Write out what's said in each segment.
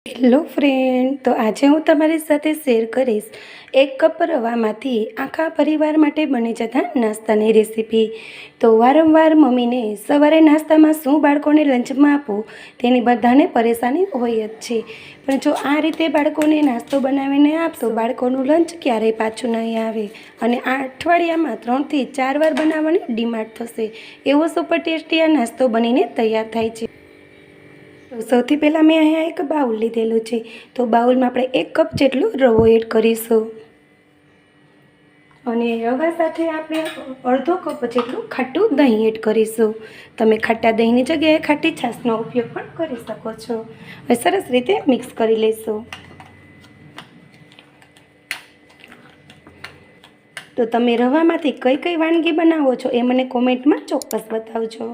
Hello friend, તો આજે હું તમારી સાથે શેર કરીશ 1 કપ રવામાંથી આખા પરિવાર માટે બની જતા નાસ્તાની રેસીપી। તો વારંવાર મમ્મીને સવારે નાસ્તામાં શું બાળકોને લંચમાં આપવું તેની બધાને પરેશાની હોય જ છે, પણ જો આ રીતે બાળકોને નાસ્તો બનાવીને આપશો બાળકોનું લંચ ક્યારેય પાછું નહીં આવે અને આ અઠવાડિયામાં 3 થી 4 વાર બનાવવાની ડિમાન્ડ થશે। એવો સુપર ટેસ્ટી આ નાસ્તો બનીને તૈયાર થાય છે। તો સૌથી પહેલાં મેં અહીંયા એક બાઉલ લીધેલું છે, તો બાઉલમાં આપણે 1 કપ જેટલો રવો એડ કરીશું અને રવા સાથે આપણે અડધો કપ જેટલું ખાટું દહીં એડ કરીશું। તમે ખાટા દહીંની જગ્યાએ ખાટી છાશનો ઉપયોગ પણ કરી શકો છો। હવે સરસ રીતે મિક્સ કરી લઈશું। તો તમે રવામાંથી કઈ કઈ વાનગી બનાવો છો એ મને કોમેન્ટમાં ચોક્કસ બતાવજો।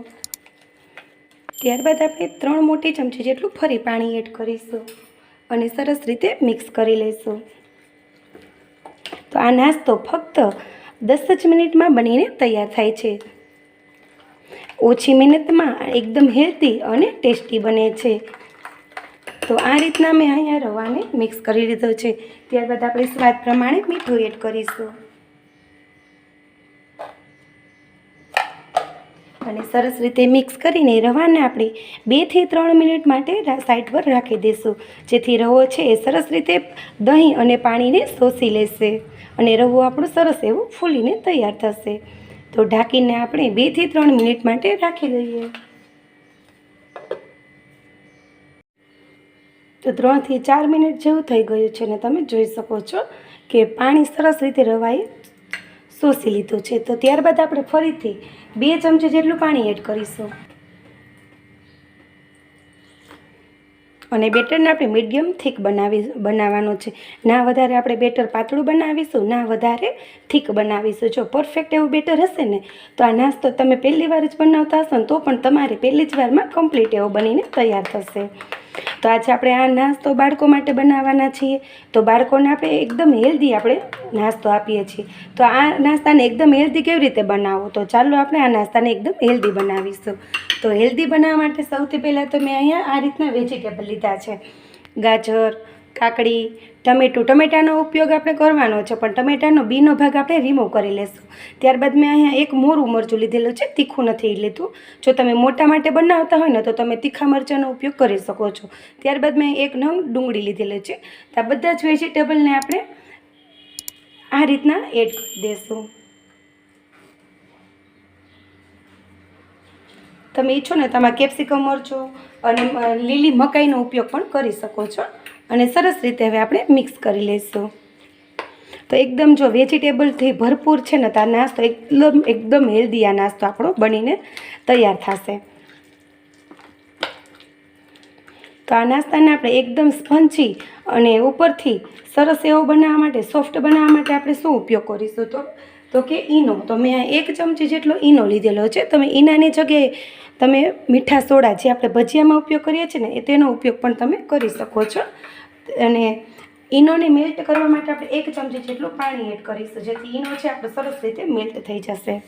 ત્યારબાદ આપણે 3 મોટી ચમચી જેટલું ફરી પાણી એડ કરીશું અને સરસ રીતે મિક્સ કરી લઈશું। તો આ નાસ્તો ફક્ત 10 જ મિનિટમાં બનીને તૈયાર થાય છે। ઓછી મહેનતમાં એકદમ હેલ્ધી અને ટેસ્ટી બને છે। તો આ રીતના મેં અહીંયા રવાને મિક્સ કરી લીધો છે। ત્યારબાદ આપણે સ્વાદ પ્રમાણે મીઠું એડ કરીશું અને સરસ રીતે મિક્સ કરીને રવાને આપણે 2 થી 3 મિનિટ માટે સાઈડ પર રાખી દઈશું, જેથી રવો છે એ સરસ રીતે દહીં અને પાણીને શોષી લેશે અને રવો આપણો સરસ એવો ફૂલીને તૈયાર થશે। તો ઢાંકીને આપણે 2 થી 3 મિનિટ માટે રાખી દઈએ। તો 3 થી 4 મિનિટ જેવું થઈ ગયું છે ને તમે જોઈ શકો છો કે પાણી સરસ રીતે રવાએ શોષી લીધું છે। તો ત્યારબાદ આપણે ફરીથી 2 ચમચી જેટલું પાણી એડ કરીશું અને બેટરને આપણે મીડિયમ થીક બનાવવાનું છે। ના વધારે આપણે બેટર પાતળું બનાવીશું, ના વધારે થીક બનાવીશું। જો પરફેક્ટ એવું બેટર હશે ને તો આ નાસ્તો તમે પહેલી વાર જ બનાવતા હશો ને તો પણ તમારે પહેલી જ વારમાં કમ્પ્લીટ એવો બનીને તૈયાર થશે। તો આજે આપણે આ નાસ્તો બાળકો માટે બનાવવાના છીએ, તો બાળકોને આપણે એકદમ હેલ્ધી આપણે નાસ્તો આપીએ છીએ। તો આ નાસ્તાને એકદમ હેલ્ધી કેવી રીતે બનાવવું, તો ચાલો આપણે આ નાસ્તાને એકદમ હેલ્ધી બનાવીશું। તો હેલ્ધી બનાવવા માટે સૌથી પહેલાં તો મેં અહીંયા આ રીતના વેજીટેબલ લીધા છે, ગાજર, કાકડી, ટમેટાનો ઉપયોગ આપણે કરવાનો છે, પણ ટમેટાનો બીનો ભાગ આપણે રિમૂવ કરી લેશું। ત્યારબાદ મેં અહીંયા એક મોરું મરચું લીધેલું છે, તીખું નથી લીધું। જો તમે મોટા માટે બનાવતા હોય ને તો તમે તીખા મરચાંનો ઉપયોગ કરી શકો છો। ત્યારબાદ મેં એક નંગ ડુંગળી લીધેલી છે। તો આ બધા જ વેજીટેબલને આપણે આ રીતના એડ કરી દઈશું। તમે ઈચ્છો ને તમે કેપ્સિકમ મરચું અને લીલી મકાઈનો ઉપયોગ પણ કરી શકો છો અને સરસ રીતે હવે આપણે મિક્સ કરી લઈશું। તો એકદમ જો વેજીટેબલથી ભરપૂર છે ને તો આ નાસ્તો એકદમ હેલ્ધી આ નાસ્તો આપણો બનીને તૈયાર થશે। તો આ નાસ્તાને આપણે એકદમ સ્પંચી અને ઉપરથી સરસ એવો બનાવવા માટે, સોફ્ટ બનાવવા માટે આપણે શું ઉપયોગ કરીશું તો કે ઈનો। તો મેં 1 ચમચી જેટલો ઈનો લીધેલો છે। તમે ઈનાની જગ્યાએ તમે મીઠા સોડા જે આપણે ભજીયામાં ઉપયોગ કરીએ છીએ ને તેનો ઉપયોગ પણ તમે કરી શકો છો અને ઈનોને મેલ્ટ કરવા માટે આપણે 1 ચમચી જેટલું પાણી એડ કરીશું, જેથી ઈનો છે આપણે સરસ રીતે મેલ્ટ થઈ જશે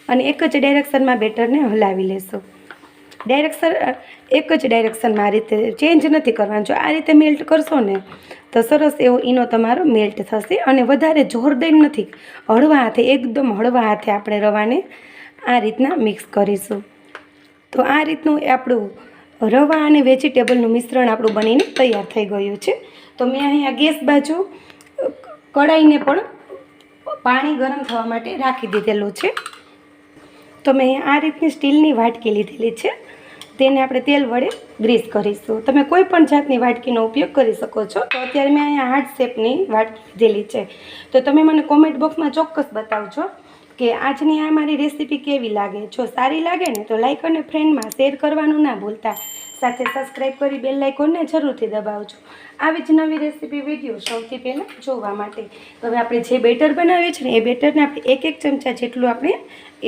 અને એક જ ડાયરેક્શનમાં બેટરને હલાવી લેશું। એક જ ડાયરેક્શનમાં આ રીતે ચેન્જ નથી કરવાનું। જો આ રીતે મેલ્ટ કરશો ને તો સરસ એવો ઈનો તમારો મેલ્ટ થશે અને વધારે જોર દઈને નથી, હળવા હાથે, એકદમ હળવા હાથે આપણે રવાને આ રીતના મિક્સ કરીશું। તો આ રીતનું આપણું રવા અને વેજીટેબલનું મિશ્રણ આપણું બનીને તૈયાર થઈ ગયું છે। તો મેં અહીંયા ગેસ બાજુ કઢાઈને પણ પાણી ગરમ થવા માટે રાખી દીધેલું છે। તો મેં અહીંયા આ રીતની સ્ટીલની વાટકી લીધેલી છે, તેને આપણે તેલ વડે ગ્રીસ કરીશું। તમે કોઈ પણ જાતની વાટકીનો ઉપયોગ કરી શકો છો। તો અત્યારે મેં અહીંયા હાર્ટ શેપની વાટકી લીધેલી છે। તો તમે મને કોમેન્ટ બોક્સમાં ચોક્કસ બતાવજો કે આજની આ મારી રેસીપી કેવી લાગે। જો સારી લાગે ને તો લાઈક અને ફ્રેન્ડમાં શેર કરવાનું ના ભૂલતા, સાથે સબસ્ક્રાઈબ કરી બેલ આઇકોનને જરૂરથી દબાવજો આવી જ નવી રેસીપી વિડીયો સૌથી પહેલાં જોવા માટે। તો હવે આપણે જે બેટર બનાવીએ છીએ ને એ બેટરને આપણે 1 ચમચા જેટલું આપણે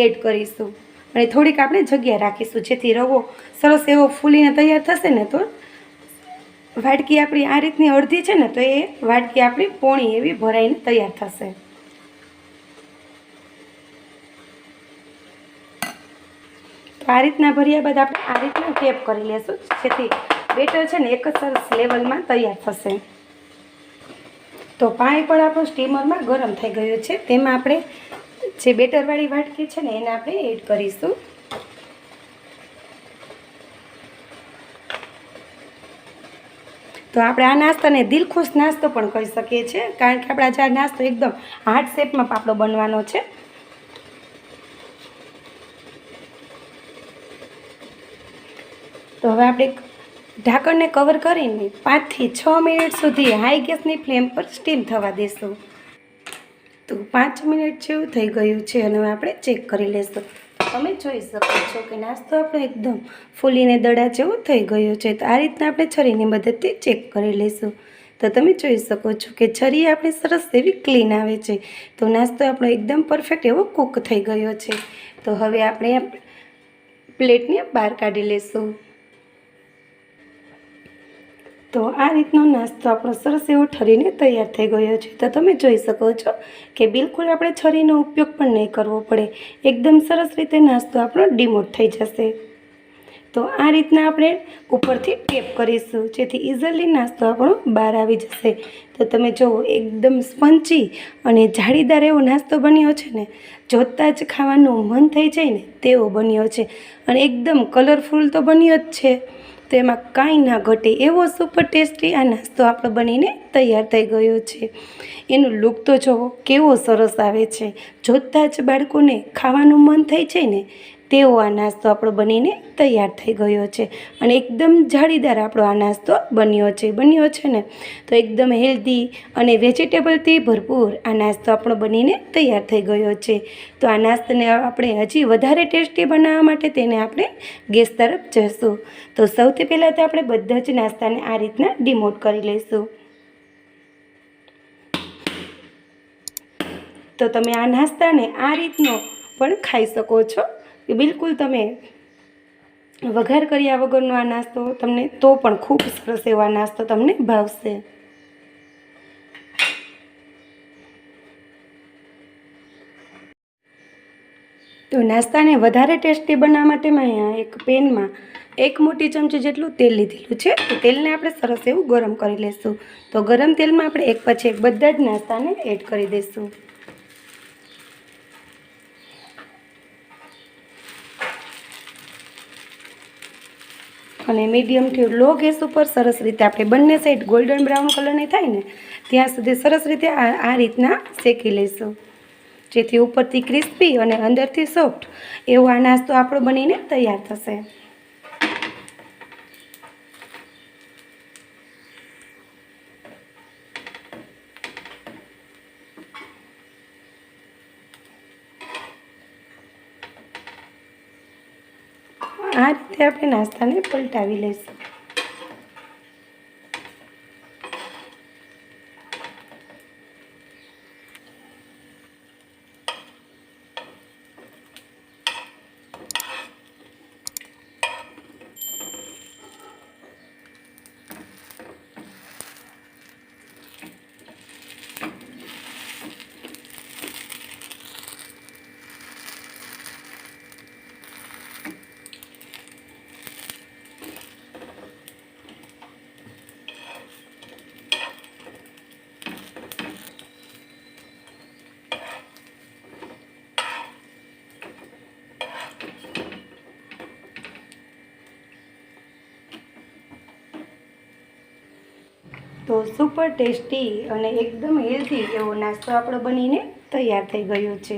એડ કરીશું અને થોડીક આપણે જગ્યા રાખીશું, જેથી રવો સરસ એવો ફૂલીને તૈયાર થશે ને તો વાટકી આપણી આ રીતની અડધી છે ને તો એ વાટકી આપણી પોણી એવી ભરાઈને તૈયાર થશે। તો આ રીતના ભર્યા બાદ આપણે આ રીતના ટેપ કરી લેશું, જેથી બેટર છે ને એક જ સરસ લેવલમાં તૈયાર થશે. તો પાણી પણ આપણું સ્ટીમરમાં ગરમ થઈ ગયું છે. તેમાં આપણે જે બેટરવાળી વાટકી છે ને એને આપણે એડ કરીશું. તો આપણે આ નાસ્તાને દિલખુશ નાસ્તો પણ કહી શકીએ છીએ, કારણ કે આપણા આ નાસ્તો એકદમ હાર્ટ શેપમાં પાપડો બનવાનો છે. તો હવે આપણે ઢાંકણને કવર કરીને 5 થી 6 મિનિટ સુધી હાઈ ગેસની ફ્લેમ પર સ્ટીમ થવા દઈશું. તો 5 મિનિટ જેવું થઈ ગયું છે અને હવે આપણે ચેક કરી લઈશું. તમે જોઈ શકો છો કે નાસ્તો આપણો એકદમ ફૂલીને દડા જેવો થઈ ગયો છે. તો આ રીતના આપણે છરીની મદદથી ચેક કરી લઈશું. તો તમે જોઈ શકો છો કે છરી આપણી સરસ એવી ક્લીન આવે છે. તો નાસ્તો આપણો એકદમ પરફેક્ટ એવો કૂક થઈ ગયો છે. તો હવે આપણે પ્લેટને બહાર કાઢી લઈશું. તો આ રીતનો નાસ્તો આપણો સરસ એવો ઠરીને તૈયાર થઈ ગયો છે. તો તમે જોઈ શકો છો કે બિલકુલ આપણે છરીનો ઉપયોગ પણ નહીં કરવો પડે. એકદમ સરસ રીતે નાસ્તો આપણો ડીમોટ થઈ જશે. તો આ રીતના આપણે ઉપરથી ટેપ કરીશું, જેથી ઇઝીલી નાસ્તો આપણો બહાર આવી જશે. તો તમે જુઓ એકદમ સ્પંચી અને જાળીદાર એવો નાસ્તો બન્યો છે ને, જોતાં જ ખાવાનું મન થઈ જાય ને તેવો બન્યો છે. અને એકદમ કલરફુલ તો બન્યો જ છે, તો એમાં કાંઈ ના ઘટે એવો સુપર ટેસ્ટી આ નાસ્તો આપણો બનીને તૈયાર થઈ ગયો છે. એનું લુક તો જુઓ કેવો સરસ આવે છે, જોતાં જ બાળકોને ખાવાનું મન થઈ જાય ને તેવો આ નાસ્તો આપણો બનીને તૈયાર થઈ ગયો છે. અને એકદમ જાળીદાર આપણો આ નાસ્તો બન્યો છે ને. તો એકદમ હેલ્ધી અને વેજીટેબલથી ભરપૂર આ નાસ્તો આપણો બનીને તૈયાર થઈ ગયો છે. તો આ નાસ્તાને આપણે હજી વધારે ટેસ્ટી બનાવવા માટે તેને આપણે ગેસ તરફ જઈશું. તો સૌથી પહેલાં તો આપણે બધા જ નાસ્તાને આ રીતના ડીમોટ કરી લઈશું. તો તમે આ નાસ્તાને આ રીતનો પણ ખાઈ શકો છો કે બિલકુલ તમે વઘાર કર્યા વગરનો આ નાસ્તો તમને તો પણ ખૂબ સરસ એવો આ નાસ્તો તમને ભાવશે. તો નાસ્તાને વધારે ટેસ્ટી બનાવવા માટે મેં અહીંયા એક પેનમાં 1 મોટી ચમચી જેટલું તેલ લીધેલું છે. તો તેલને આપણે સરસ એવું ગરમ કરી લઈશું. તો ગરમ તેલમાં આપણે એક પછી એક બધા જ નાસ્તાને એડ કરી દઈશું. અને મીડિયમથી લો ગેસ ઉપર સરસ રીતે આપણે બંને સાઈડ ગોલ્ડન બ્રાઉન કલરની થાય ને ત્યાં સુધી સરસ રીતે આ રીતના શેકી લઈશું, જેથી ઉપરથી ક્રિસ્પી અને અંદરથી સોફ્ટ એવો આ નાસ્તો આપણો બનીને તૈયાર થશે. આ રીતે આપણે નાસ્તાને પલટાવી લઈશું. તો સુપર ટેસ્ટી અને એકદમ હેલ્ધી એવો નાસ્તો આપણો બનીને તૈયાર થઈ ગયો છે.